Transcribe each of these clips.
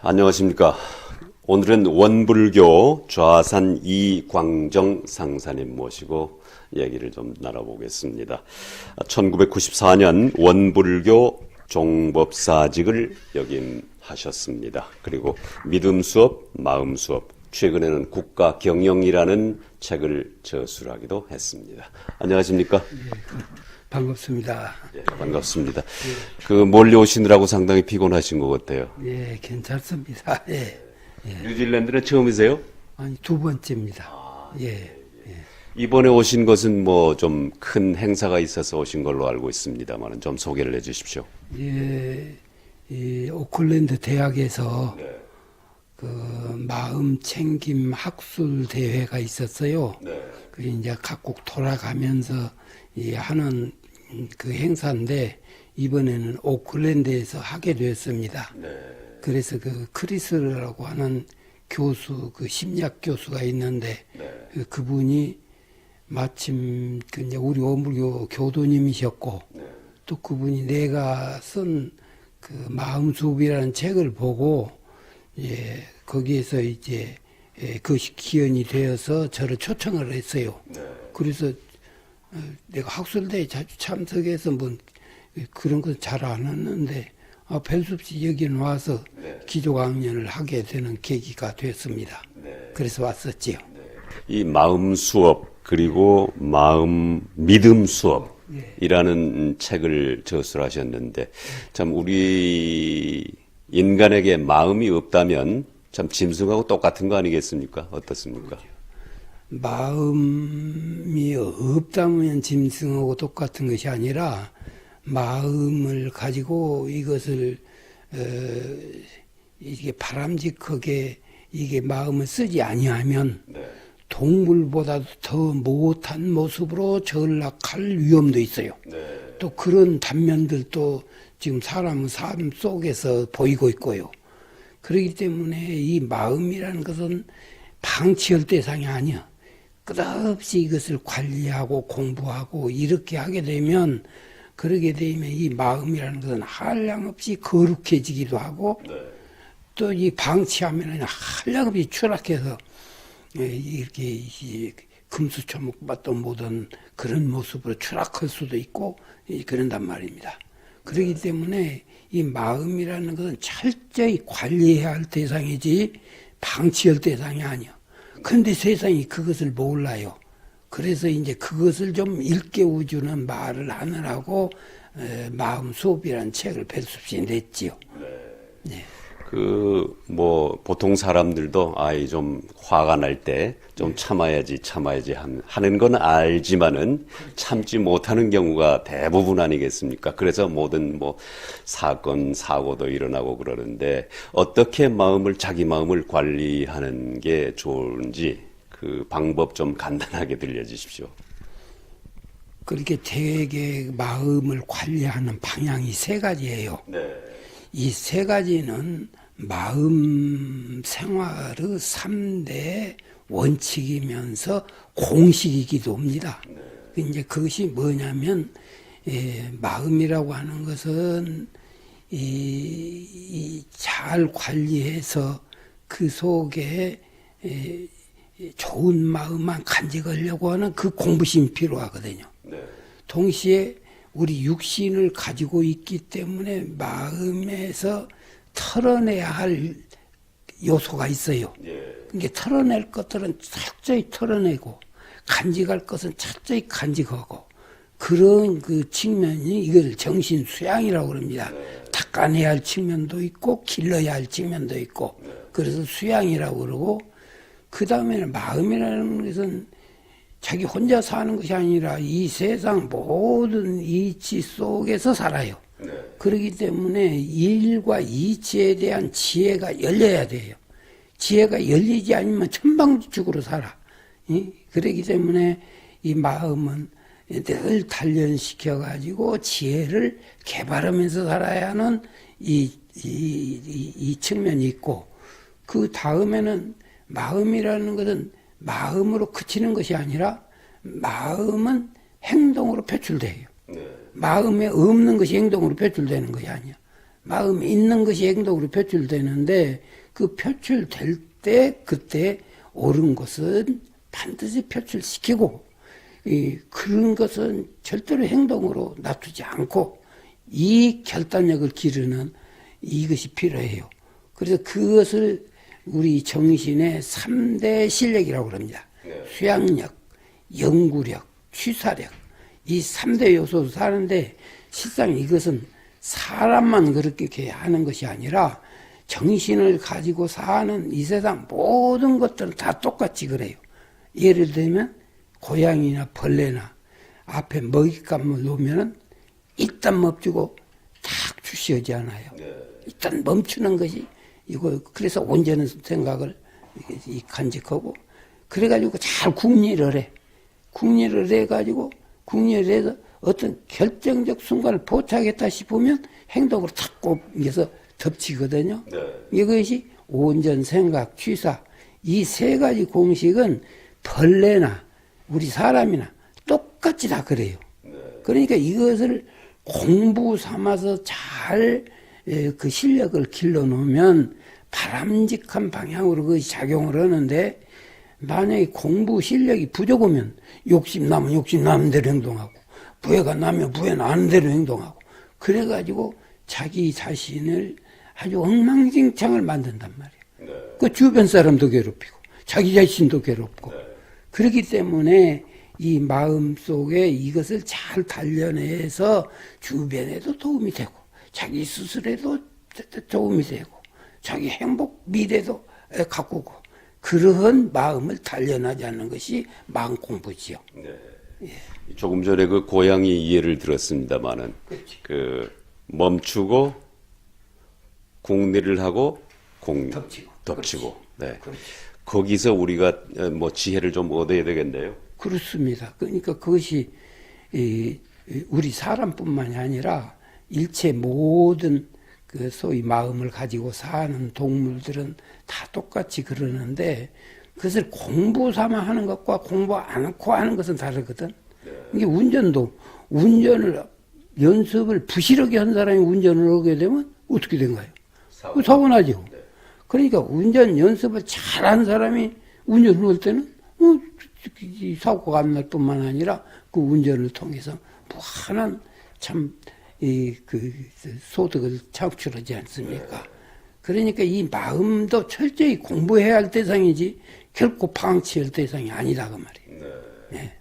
안녕하십니까. 오늘은 원불교 좌산 이광정 상사님 모시고 얘기를 좀 나눠보겠습니다. 1994년 원불교 종법사직을 역임하셨습니다. 그리고 믿음 수업, 마음 수업, 최근에는 국가 경영이라는 책을 저술하기도 했습니다. 안녕하십니까? 반갑습니다. 예, 반갑습니다. 멀리 오시느라고 상당히 피곤하신 것 같아요. 예, 괜찮습니다. 예. 뉴질랜드는 처음이세요? 아니, 두 번째입니다. 예. 이번에 오신 것은 뭐 좀 큰 행사가 있어서 오신 걸로 알고 있습니다만 좀 소개를 해 주십시오. 예, 이 오클랜드 대학에서 네. 그 마음 챙김 학술 대회가 있었어요. 네. 그 이제 각국 돌아가면서 하는 그 행사인데 이번에는 오클랜드에서 하게 되었습니다. 네. 그래서 그 크리스라고 하는 교수, 그 심리학 교수가 있는데 네. 그분이 마침 그 이제 우리 원불교 교도님이셨고 네. 또 그분이 내가 쓴 그 마음 수업이라는 책을 보고 거기에서 이제 그 기원이 되어서 저를 초청을 했어요. 네. 그래서 내가 학술대에 자주 참석해서 뭐 그런 건 잘 안 했는데 별 수 없이 여기는 와서 네. 기조 강연을 하게 되는 계기가 됐습니다. 네. 그래서 왔었지요. 이 마음 수업 그리고 믿음 수업이라는 책을 저술하셨는데 참 우리 인간에게 마음이 없다면 참 짐승하고 똑같은 거 아니겠습니까? 어떻습니까? 마음이 없다면 짐승하고 똑같은 것이 아니라 마음을 가지고 이것을 이게 바람직하게 이게 마음을 쓰지 아니하면 네. 동물보다도 더 못한 모습으로 전락할 위험도 있어요. 네. 또 그런 단면들도 지금 사람의 삶 속에서 보이고 있고요. 그렇기 때문에 이 마음이라는 것은 방치할 대상이 아니야. 끝없이 이것을 관리하고 공부하고 이렇게 하게 되면 그러게 되면 이 마음이라는 것은 한량없이 거룩해지기도 하고 네. 또 이 방치하면 한량없이 추락해서 이렇게 금수초목밭도 못한 그런 모습으로 추락할 수도 있고 그런단 말입니다. 그렇기 때문에 이 마음이라는 것은 철저히 관리해야 할 대상이지 방치할 대상이 아니야. 그런데 세상이 그것을 몰라요. 그래서 이제 그것을 좀 일깨워주는 말을 하느라고 마음 수업이라는 책을 별 수 없이 냈지요. 네. 보통 사람들도 좀 화가 날 때 좀 참아야지 하는 건 알지만은 참지 못하는 경우가 대부분 아니겠습니까? 그래서 모든 사건, 사고도 일어나고 그러는데 어떻게 자기 마음을 관리하는 게 좋은지 그 방법 좀 간단하게 들려주십시오. 그렇게 되게 마음을 관리하는 방향이 세 가지예요. 네. 이 세 가지는 마음 생활의 3대 원칙이면서 공식이기도 합니다. 이제 그것이 뭐냐면, 마음이라고 하는 것은 잘 관리해서 그 속에 좋은 마음만 간직하려고 하는 그 공부심이 필요하거든요. 네. 동시에 우리 육신을 가지고 있기 때문에 마음에서 털어내야 할 요소가 있어요. 그러니까 털어낼 것들은 철저히 털어내고 간직할 것은 철저히 간직하고 그런 그 측면이 이걸 정신 수양이라고 그럽니다. 닦아내야 할 측면도 있고 길러야 할 측면도 있고 그래서 수양이라고 그러고 그 다음에는 마음이라는 것은 자기 혼자 사는 것이 아니라 이 세상 모든 이치 속에서 살아요. 그렇기 때문에 일과 이치에 대한 지혜가 열려야 돼요. 지혜가 열리지 않으면 천방지축으로 살아. 그렇기 때문에 이 마음은 늘 단련시켜가지고 지혜를 개발하면서 살아야 하는 이 측면이 있고 그 다음에는 마음이라는 것은 마음으로 그치는 것이 아니라 마음은 행동으로 표출돼요. 마음에 없는 것이 행동으로 표출되는 것이 아니야. 마음에 있는 것이 행동으로 표출되는데 그 표출될 때 그때 옳은 것은 반드시 표출시키고 그런 것은 절대로 행동으로 놔두지 않고 이 결단력을 기르는 이것이 필요해요. 그래서 그것을 우리 정신의 3대 실력이라고 합니다. 수양력, 연구력, 취사력 이 3대 요소로 사는데 실상 이것은 사람만 그렇게 하는 것이 아니라 정신을 가지고 사는 이 세상 모든 것들은 다 똑같이 그래요. 예를 들면 고양이나 벌레나 앞에 먹잇감을 놓으면은 일단 멈추고 탁 주시하지 않아요. 일단 멈추는 것이 이거 그래서 온전한 생각을 간직하고 그래가지고 잘 궁리를 해. 궁리를 해가지고 궁리를 해서 어떤 결정적 순간을 포착했다 싶으면 행동으로 탁 꼽아서 덮치거든요. 이것이 온전 생각, 취사 이 세 가지 공식은 벌레나 우리 사람이나 똑같이 다 그래요. 그러니까 이것을 공부 삼아서 잘 그 실력을 길러놓으면 바람직한 방향으로 그것이 작용을 하는데 만약에 공부 실력이 부족하면 욕심 나면 욕심 나는 대로 행동하고 부해가 나면 부해 나는 대로 행동하고 그래가지고 자기 자신을 아주 엉망진창을 만든단 말이에요. 그 주변 사람도 괴롭히고 자기 자신도 괴롭고 그렇기 때문에 이 마음속에 이것을 잘 단련해서 주변에도 도움이 되고 자기 스스로에도 도움이 되고 자기 행복 미래도 가꾸고 그러한 마음을 단련하지 않는 것이 마음 공부지요. 예. 조금 전에 그 고양이 예를 들었습니다마는 그 멈추고 궁리를 하고 덮치고. 네. 거기서 우리가 뭐 지혜를 좀 얻어야 되겠네요. 그렇습니다. 그러니까 그것이 우리 사람뿐만이 아니라 일체 모든 그 소위 마음을 가지고 사는 동물들은 다 똑같이 그러는데 그것을 공부 삼아 하는 것과 공부 않고 하는 것은 다르거든. 이게 운전을 연습을 부실하게 한 사람이 운전을 하게 되면 어떻게 된가요? 사고 나죠. 그러니까 운전 연습을 잘한 사람이 운전을 할 때는 사고가 안 날 뿐만 아니라 그 운전을 통해서 무한한 그 소득을 창출하지 않습니까? 그러니까 이 마음도 철저히 공부해야 할 대상이지 결코 방치할 대상이 아니다 그 말이에요. 네.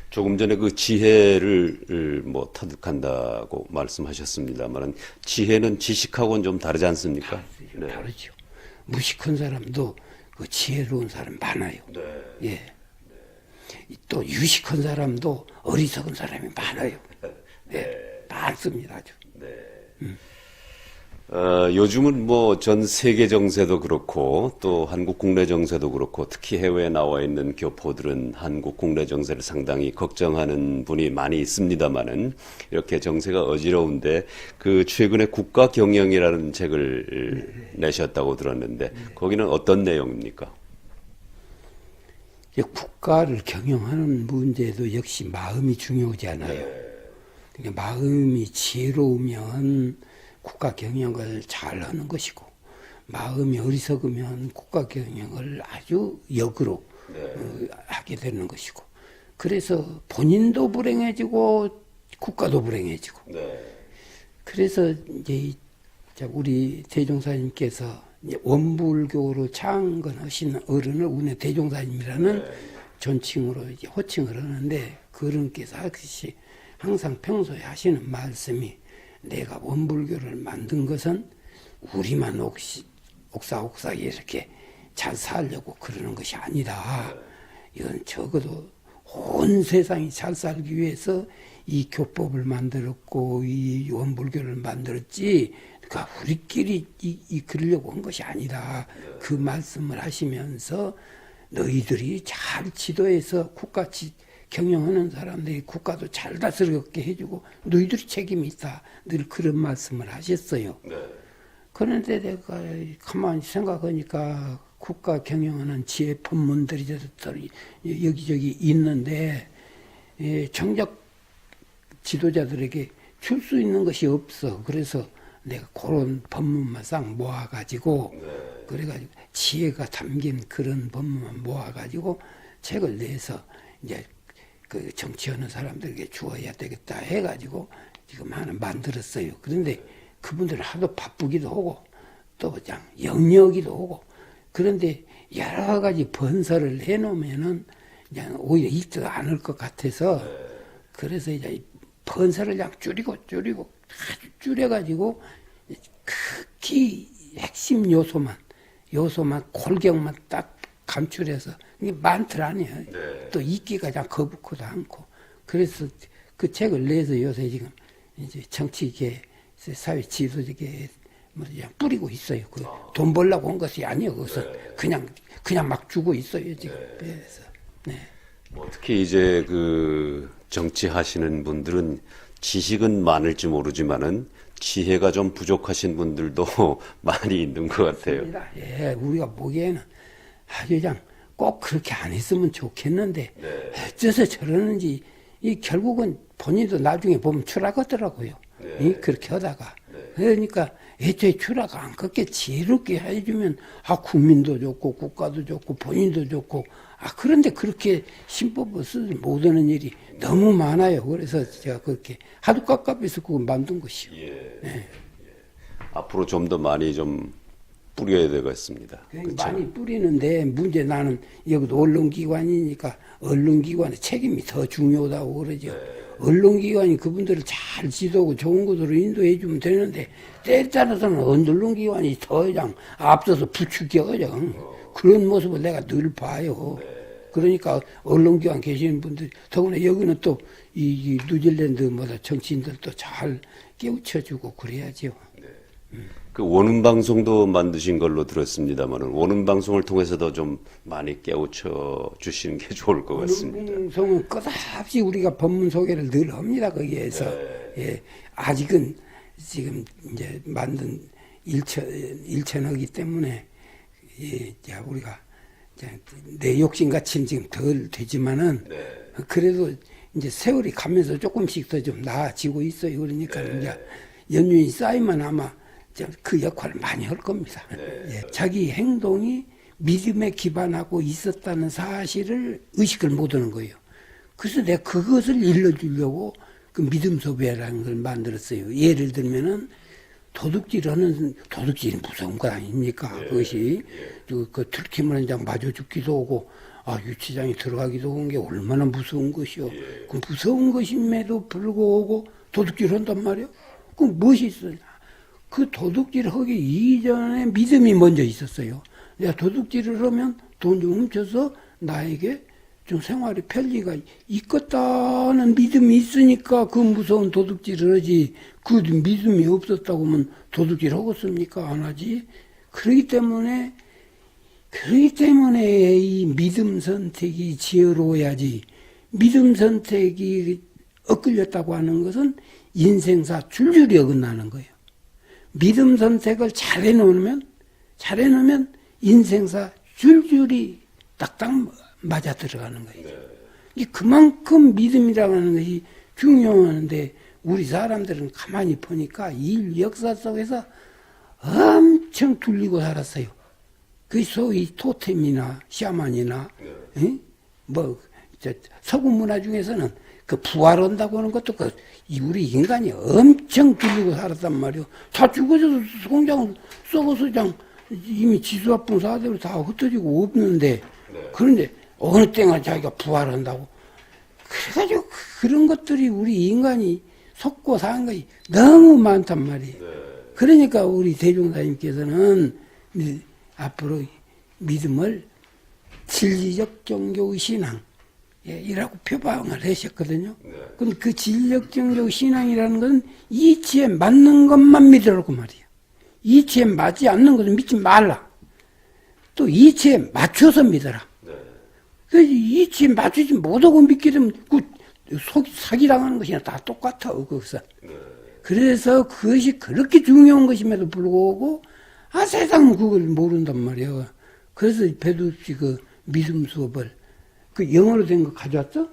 조금 전에 그 지혜를 뭐 터득한다고 말씀하셨습니다만 지혜는 지식하고는 좀 다르지 않습니까? 다르죠. 무식한 사람도 그 지혜로운 사람 많아요. 예. 또 유식한 사람도 어리석은 사람이 많아요. 네. 많습니다. 아주. 요즘은 뭐 전 세계 정세도 그렇고 또 한국 국내 정세도 그렇고 특히 해외에 나와 있는 교포들은 한국 국내 정세를 상당히 걱정하는 분이 많이 있습니다만은 이렇게 정세가 어지러운데 그 최근에 국가 경영이라는 책을 내셨다고 들었는데 거기는 어떤 내용입니까? 국가를 경영하는 문제도 역시 마음이 중요하지 않아요. 그러니까 마음이 지혜로우면 국가 경영을 잘 하는 것이고 마음이 어리석으면 국가 경영을 아주 역으로 하게 되는 것이고 그래서 본인도 불행해지고 국가도 불행해지고 그래서 이제 우리 대종사님께서 원불교로 창건하신 어른을 우리 대종사님이라는 존칭으로 이제 호칭을 하는데 그분께서 항상 평소에 하시는 말씀이 내가 원불교를 만든 것은 우리만 옥사옥사하게 이렇게 잘 살려고 그러는 것이 아니다. 이건 적어도 온 세상이 잘 살기 위해서 이 교법을 만들었고 이 원불교를 만들었지 그러니까 우리끼리 그러려고 한 것이 아니다. 그 말씀을 하시면서 너희들이 잘 지도해서 국가 경영하는 사람들이 국가도 잘 다스리게 해주고 너희들이 책임이 있다. 늘 그런 말씀을 하셨어요. 그런데 내가 가만히 생각하니까 국가 경영하는 지혜 법문들이 여기저기 있는데 정작 지도자들에게 줄 수 있는 것이 없어. 그래서 내가 그런 법문만 싹 모아가지고 그래가지고 지혜가 담긴 그런 법문만 모아가지고 책을 내서 이제 그 정치하는 사람들에게 주어야 되겠다 해가지고 지금 하나 만들었어요. 그런데 그분들은 하도 바쁘기도 하고 또 그냥 영리하기도 하고 그런데 여러 가지 번설을 해놓으면은 그냥 오히려 읽지도 않을 것 같아서 그래서 이제 번설을 그냥 줄이고 아주 줄여가지고 극히 핵심 요소만 골격만 딱 감출해서 이게 많더라니요. 네. 또 읽기가 그냥 거북하도 않고 그래서 그 책을 내서 요새 지금 이제 정치계 사회 지도자계 뭐 그냥 뿌리고 있어요. 그 돈 벌려고 온 것이 아니에요. 그래서 그냥 막 주고 있어요 지금. 그래서 네. 뭐 특히 이제 그 정치하시는 분들은 지식은 많을지 모르지만은 지혜가 좀 부족하신 분들도 많이 있는 것 같아요. 예, 우리가 보기에는 아주 그냥 꼭 그렇게 안 했으면 좋겠는데 어째서 저러는지 이 결국은 본인도 나중에 보면 추락하더라고요. 이 그렇게 하다가 그러니까 애초에 추락 안 걷게 지혜롭게 해주면 국민도 좋고 국가도 좋고 본인도 좋고 그런데 그렇게 신법을 쓰지 못하는 일이 너무 많아요. 그래서 제가 그렇게 하도 깝깝해서 그걸 만든 것이요. 네. 앞으로 좀 더 많이 좀 뿌려야 되겠습니다. 많이 뿌리는데 문제 나는 여기도 언론기관이니까 언론기관의 책임이 더 중요하다고 그러죠. 언론기관이 그분들을 잘 지도하고 좋은 곳으로 인도해 주면 되는데 때에 따라서는 언론기관이 더 그냥 앞서서 부추겨요. 그런 모습을 내가 늘 봐요. 그러니까 언론기관 계시는 분들 더구나 여기는 또 이 뉴질랜드마다 정치인들도 잘 깨우쳐주고 그래야죠. 그 원음 방송도 만드신 걸로 들었습니다만은 원음 방송을 통해서도 좀 많이 깨우쳐 주시는 게 좋을 것 같습니다. 원음 방송은 끝없이 우리가 법문 소개를 늘 합니다. 거기에서 예, 아직은 지금 이제 만든 일천하기 때문에 예, 우리가 내 욕심 같이는 지금 덜 되지만은 그래도 이제 세월이 가면서 조금씩 더 좀 나아지고 있어요. 그러니까 이제 연륜이 쌓이면 아마 그 역할을 많이 할 겁니다. 예, 자기 행동이 믿음에 기반하고 있었다는 사실을 의식을 못하는 거예요. 그래서 내가 그것을 일러주려고 그 믿음 소배라는 걸 만들었어요. 예를 들면은 도둑질이 무서운 거 아닙니까? 그것이 그 들키면 그냥 맞아 죽기도 하고 유치장에 들어가기도 한 게 얼마나 무서운 것이요. 그 무서운 것임에도 불구하고 도둑질 한단 말이에요. 그럼 무엇이 있었냐? 그 도둑질 하기 이전에 믿음이 먼저 있었어요. 내가 도둑질을 하면 돈 좀 훔쳐서 나에게 좀 생활이 편리가 있겠다는 믿음이 있으니까 그 무서운 도둑질을 하지. 그 믿음이 없었다고 하면 도둑질 하겠습니까? 안 하지. 그렇기 때문에 이 믿음 선택이 지혜로워야지. 믿음 선택이 엇갈렸다고 하는 것은 인생사 줄줄이 어긋나는 거예요. 믿음 선택을 잘 해놓으면 인생사 줄줄이 딱딱 맞아 들어가는 거예요. 그만큼 믿음이라는 것이 중요한데 우리 사람들은 가만히 보니까 이 역사 속에서 엄청 둘리고 살았어요. 그 소위 토템이나 샤만이나 서구 문화 중에서는 그 부활한다고 하는 것도 우리 인간이 엄청 둘리고 살았단 말이에요. 다 죽어져서 공장 썩어서 그냥 이미 지수화풍 사대로 다 흩어지고 없는데 그런데 어느 때가 자기가 부활한다고 그래가지고 그런 것들이 우리 인간이 속고 산 것이 너무 많단 말이에요. 그러니까 우리 대종사님께서는 앞으로 믿음을 진리적 종교의 신앙 이라고 표방을 하셨거든요. 그럼 그 진리적 종교 신앙이라는 것은 이치에 맞는 것만 믿으라고 말이에요. 이치에 맞지 않는 것은 믿지 말라. 또 이치에 맞춰서 믿어라. 그 이치에 맞추지 못하고 믿게 되면 그 사기당하는 것이나 다 똑같아. 거기서. 그래서 그것이 그렇게 중요한 것임에도 불구하고 세상은 그걸 모른단 말이에요. 그래서 배도 없이 그 믿음 수업을 그 영어로 된 거 가져왔죠?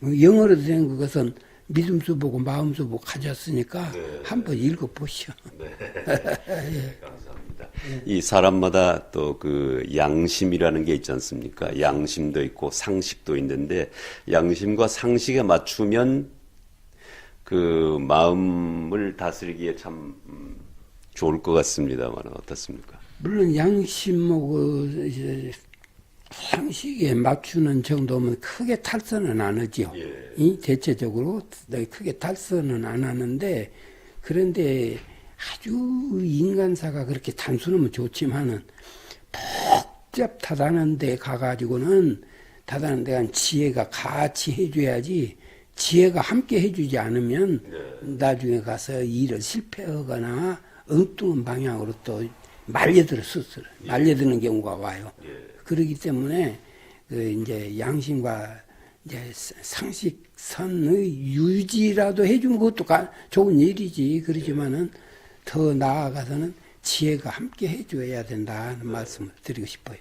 영어로 된 것은 믿음수 보고 마음수 보고 가졌으니까 한번 읽어보시오. 감사합니다. 이 사람마다 또 그 양심이라는 게 있지 않습니까? 양심도 있고 상식도 있는데 양심과 상식에 맞추면 그 마음을 다스리기에 참 좋을 것 같습니다만 어떻습니까? 물론 양심하고 이제 상식에 맞추는 정도면 크게 탈선은 안 하지요. 이 대체적으로 크게 탈선은 안 하는데 그런데 아주 인간사가 그렇게 단순하면 좋지만은 복잡하다는 데 가가지고는 다다는 데간 지혜가 같이 해줘야지 지혜가 함께 해주지 않으면 나중에 가서 일을 실패하거나 엉뚱한 방향으로 또 말려들어 스스로 말려드는 경우가 와요. 그렇기 때문에 그 이제 양심과 이제 상식선의 유지라도 해주면 그것도 좋은 일이지. 그렇지만은 더 나아가서는 지혜가 함께 해줘야 된다는 말씀을 드리고 싶어요.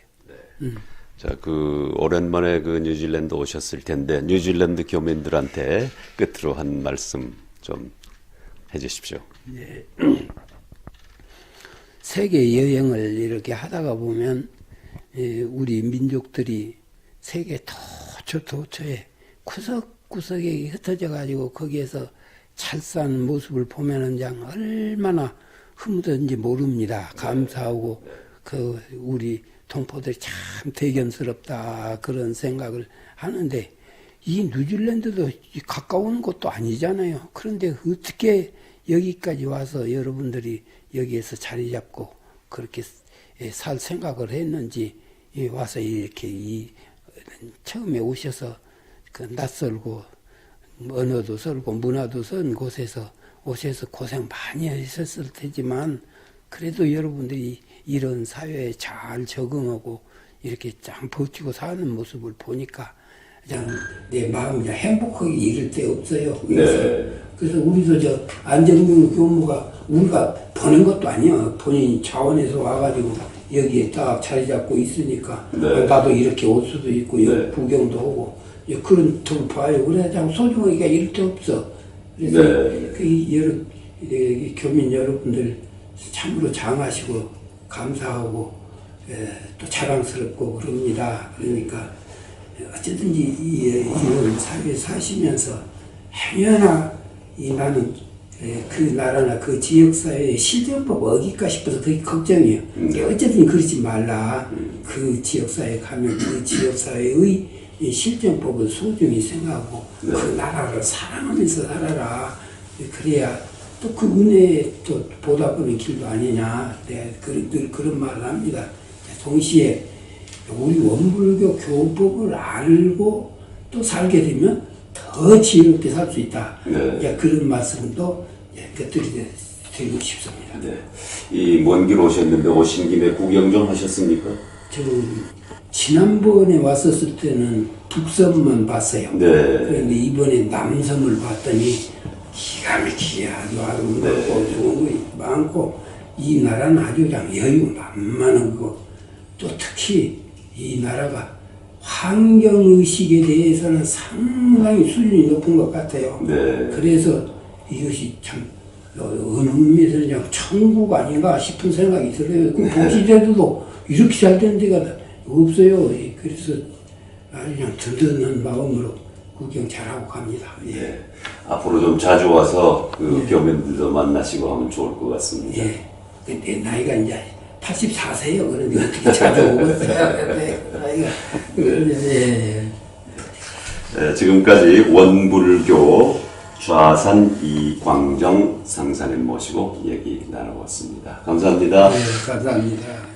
자, 그 오랜만에 그 뉴질랜드 오셨을 텐데 뉴질랜드 교민들한테 끝으로 한 말씀 좀 해주십시오. 네. 세계 여행을 이렇게 하다가 보면 우리 민족들이 세계 도처에 구석구석에 흩어져 가지고 거기에서 잘 사는 모습을 보면은 그냥 얼마나 흐뭇한지 모릅니다. 감사하고 그 우리 동포들이 참 대견스럽다 그런 생각을 하는데 이 뉴질랜드도 가까운 곳도 아니잖아요. 그런데 어떻게 여기까지 와서 여러분들이 여기에서 자리 잡고 그렇게 살 생각을 했는지 와서 이렇게 처음에 오셔서 그 낯설고 언어도 설고 문화도 선 곳에서 오셔서 고생 많이 하셨을 테지만 그래도 여러분들이 이런 사회에 잘 적응하고 이렇게 짱 버티고 사는 모습을 보니까 그냥 내 마음이 그냥 행복하게 이를 데 없어요. 그래서 우리도 저 안정근 교무가 우리가 보낸 것도 아니야. 본인 자원에서 와가지고 여기에 딱 자리 잡고 있으니까 나도 이렇게 올 수도 있고 여기 구경도 하고 그런 들 봐요. 그래 참 소중하기가 이럴 데 없어. 그래서 그 교민 여러분들 참으로 장하시고 감사하고 또 자랑스럽고 그럽니다. 그러니까 어쨌든지 이런 사회에 사시면서 행여나 나는 그 나라나 그 지역사회의 실정법 어길까 싶어서 그게 걱정이에요. 어쨌든 그러지 말라. 그 지역사회에 가면 그 지역사회의 실정법을 소중히 생각하고 그 나라를 사랑하면서 살아라. 그래야 또 그 은혜에 또 보답하는 길도 아니냐. 내가 늘 그런 말을 합니다. 동시에 우리 원불교 교법을 알고 또 살게 되면 더 지혜롭게 살 수 있다. 그런 말씀도 드리고 싶습니다. 이 먼 길 오셨는데 오신 김에 구경 좀 하셨습니까? 저 지난번에 왔었을 때는 북섬만 봤어요. 그런데 이번에 남섬을 봤더니 기가 막히게 아주 아름답고 좋은 거 많고 이 나라는 아주 그냥 여유 만만한 거. 또 특히 이 나라가 환경의식에 대해서는 상당히 수준이 높은 것 같아요. 그래서 이것이 참 어느 의미에서는 그냥 천국 아닌가 싶은 생각이 들어요. 그 도시제도도 이렇게 잘 된 데가 없어요. 그래서 아주 그냥 든든한 마음으로 구경 잘하고 갑니다. 앞으로 좀 자주 와서 그 교민들도 만나시고 하면 좋을 것 같습니다. 근데 나이가 이제 84세요. 그런데 어떻게 자주 오겠어요? 나이가. 지금까지 원불교 좌산 이광정 상사님 모시고 얘기 나눠봤습니다. 감사합니다. 감사합니다.